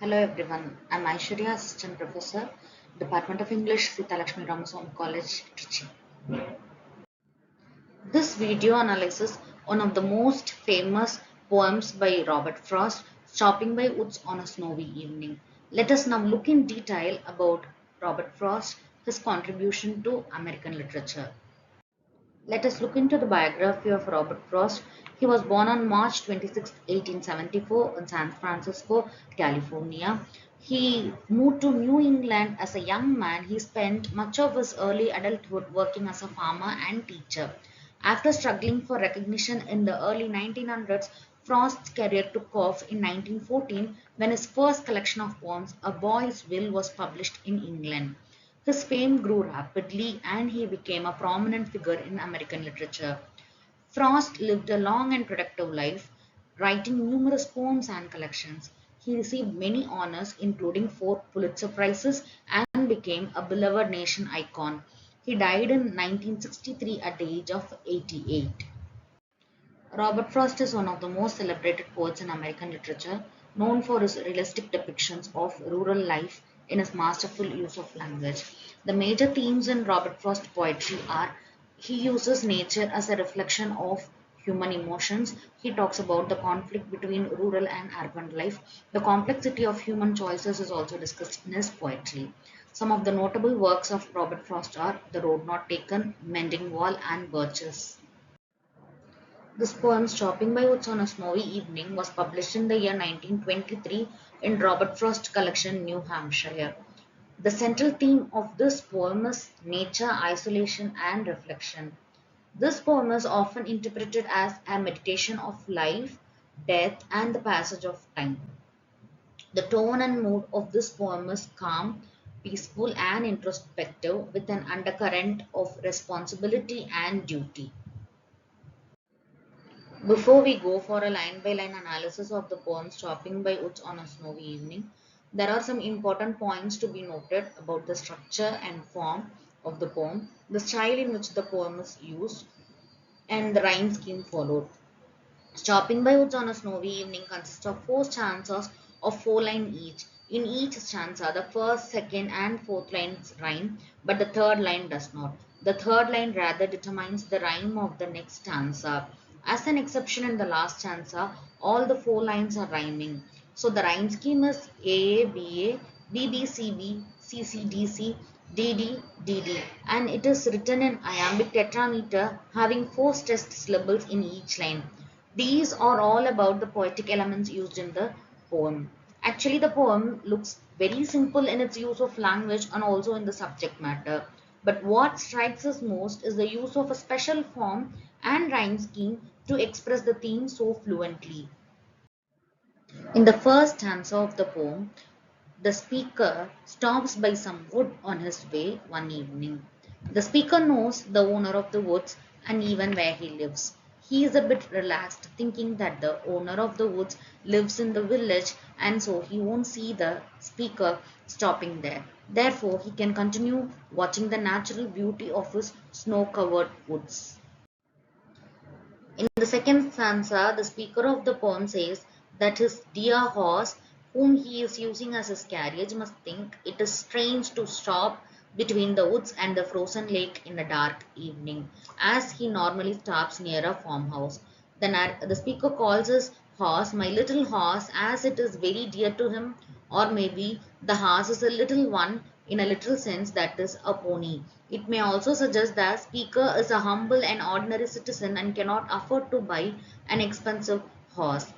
Hello everyone, I'm Aishwarya, Assistant Professor, Department of English, Sita Lakshmi Ramaswamy College, Trichy. This video analyzes one of the most famous poems by Robert Frost, Stopping by Woods on a Snowy Evening. Let us now look in detail about Robert Frost, his contribution to American literature. Let us look into the biography of Robert Frost. He was born on March 26, 1874 in San Francisco, California. He moved to New England as a young man. He spent much of his early adulthood working as a farmer and teacher. After struggling for recognition in the early 1900s, Frost's career took off in 1914 when his first collection of poems, A Boy's Will, was published in England. His fame grew rapidly and he became a prominent figure in American literature. Frost lived a long and productive life, writing numerous poems and collections. He received many honors, including four Pulitzer Prizes, and became a beloved nation icon. He died in 1963 at the age of 88. Robert Frost is one of the most celebrated poets in American literature, known for his realistic depictions of rural life in his masterful use of language. The major themes in Robert Frost poetry are he uses nature as a reflection of human emotions. He talks about the conflict between rural and urban life. The complexity of human choices is also discussed in his poetry. Some of the notable works of Robert Frost are The Road Not Taken, Mending Wall, and Birches. This poem, Stopping by Woods on a Snowy Evening, was published in the year 1923 in Robert Frost collection, New Hampshire. The central theme of this poem is nature, isolation, and reflection. This poem is often interpreted as a meditation of life, death, and the passage of time. The tone and mood of this poem is calm, peaceful, and introspective, with an undercurrent of responsibility and duty. Before we go for a line by line analysis of the poem Stopping by Woods on a Snowy Evening, there are some important points to be noted about the structure and form of the poem, the style in which the poem is used, and the rhyme scheme followed. Stopping by Woods on a Snowy Evening consists of four stanzas of four lines each. In each stanza, the first, second, and fourth lines rhyme, but the third line does not. The third line rather determines the rhyme of the next stanza. As an exception in the last stanza, all the four lines are rhyming. So the rhyme scheme is AA, BA, BB, CC, DC, DD, DD, and it is written in iambic tetrameter having four stressed syllables in each line. These are all about the poetic elements used in the poem. Actually, the poem looks very simple in its use of language and also in the subject matter. But what strikes us most is the use of a special form and rhyme scheme to express the theme so fluently. In the first stanza of the poem, the speaker stops by some wood on his way one evening. The speaker knows the owner of the woods and even where he lives. He is a bit relaxed, thinking that the owner of the woods lives in the village and so he won't see the speaker stopping there. Therefore, he can continue watching the natural beauty of his snow covered woods. In the second stanza, the speaker of the poem says that his dear horse, whom he is using as his carriage, must think it is strange to stop between the woods and the frozen lake in a dark evening, as he normally stops near a farmhouse. The speaker calls his horse my little horse as it is very dear to him, or maybe the horse is a little one in a literal sense, that is, a pony. It may also suggest that speaker is a humble and ordinary citizen and cannot afford to buy an expensive horse.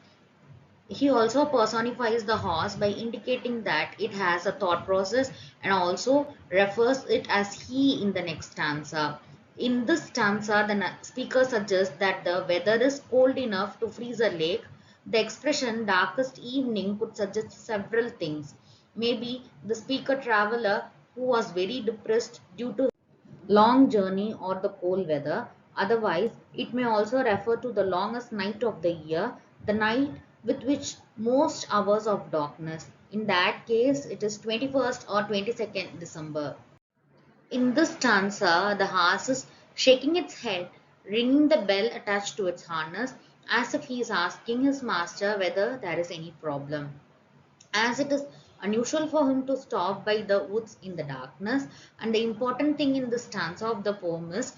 He also personifies the horse by indicating that it has a thought process and also refers it as he in the next stanza. In this stanza, the speaker suggests that the weather is cold enough to freeze a lake. The expression darkest evening could suggest several things. Maybe the speaker traveler who was very depressed due to long journey or the cold weather. Otherwise, it may also refer to the longest night of the year, the night with which most hours of darkness. In that case, it is 21st or 22nd December. In this stanza, the horse is shaking its head, ringing the bell attached to its harness, as if he is asking his master whether there is any problem. as it is unusual for him to stop by the woods in the darkness. And the important thing in the stanza of the poem is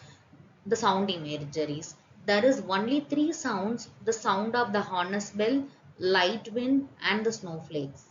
the sound imageries. There is only three sounds: the sound of the harness bell, light wind, and the snowflakes.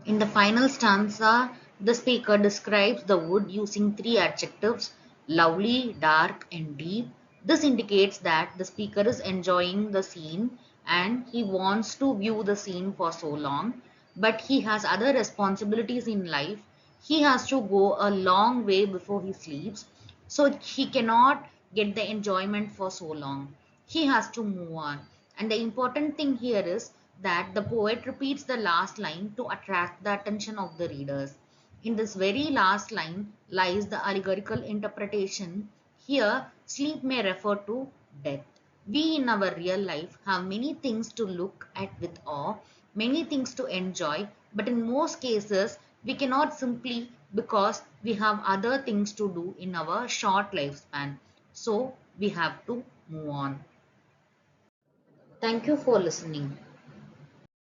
In the final stanza, the speaker describes the wood using three adjectives: lovely, dark, and deep. This indicates that the speaker is enjoying the scene and he wants to view the scene for so long, but he has other responsibilities in life. He has to go a long way before he sleeps, so he cannot get the enjoyment for so long. He has to move on. And the important thing here is that the poet repeats the last line to attract the attention of the readers. In this very last line lies the allegorical interpretation. Here, sleep may refer to death. We in our real life have many things to look at with awe, many things to enjoy, but in most cases, we cannot simply because we have other things to do in our short lifespan. So, we have to move on. Thank you for listening.